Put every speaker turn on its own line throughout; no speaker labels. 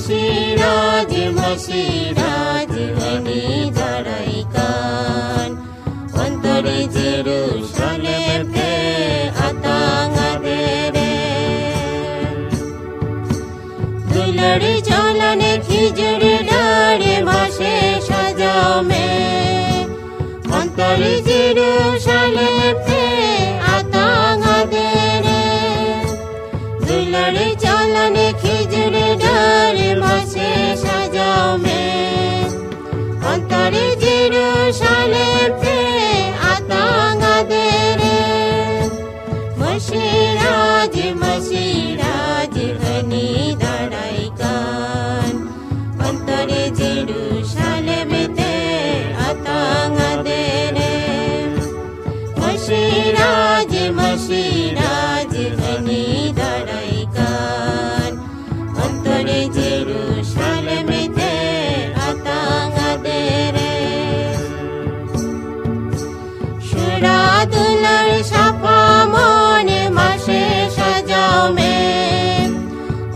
মসিরাজ মসিরাজ এনে দাঁড়াই কান অন্তরে জেরুসালেমে আতাঙ্গাদেরে দুলারি চলনে খিজুর ডারে মাসে সাজাও মে অন্তরে জেরুসালেমে আতাঙ্গাদেরে দুলারি চলনে খিজুর ডারে মাসে সাজাও মে অন্তরে জেরুসালেমে আতাঙ্গাদেরে মসিরাজ মসিরাজ এনে দাঁড়াই কান অন্তরে জেরুসালেমেতে আতাঙ্গাদেরে মসিরাজ মসিরাজ এনে দাঁড়াই কান অন্তরে জেরুসালেমেতে আতাঙ্গাদেরে সুরাদুলার সাফা মনে মাসে সাজাও মে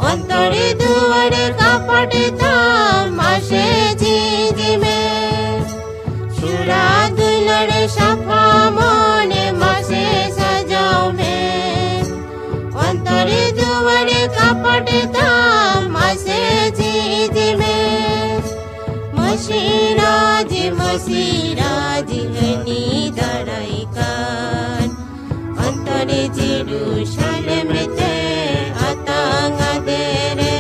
অন্তরে দুয়ারে কাপড়ে থাম মাসে ঝিঝিমে সুরাদুলার সাফা মনে মাসে সাজাও মে অন্তরে দুয়ারে কাপড়ে থাম মাসে ঝিঝিমে মসিরাজ মসিরাজ এনে দাঁড়াই কান অন্তরে জেরুসালেমেতে আতাঙ্গাদেরে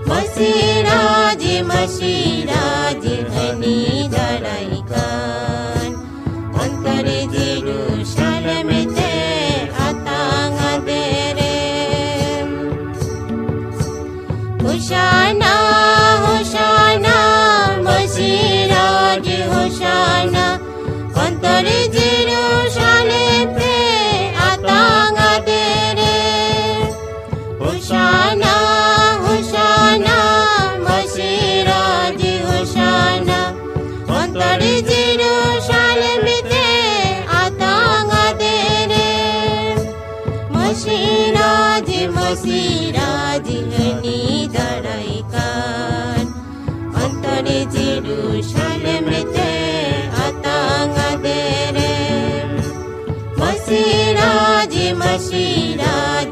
মসিরাজ মসিরাজ এনে দাঁড়াই কান অন্তরে জেরুসালেমেতে আতাঙ্গাদেরে হোশানা হোশানা মসিরাজ হোশানা অন্তরে জেরুসালেমে আতাঙ্গাদেরে হোশানা হোশানা মসিরাজ হোশানা অন্তরে জেরুসালেমেতে আতাঙ্গাদেরে মসিরাজ মসিরাজ এনে দাঁড়াই কান অন্তরে জেরুসালেমেতে আতাঙ্গাদেরে মসিরাজ মসিরাজ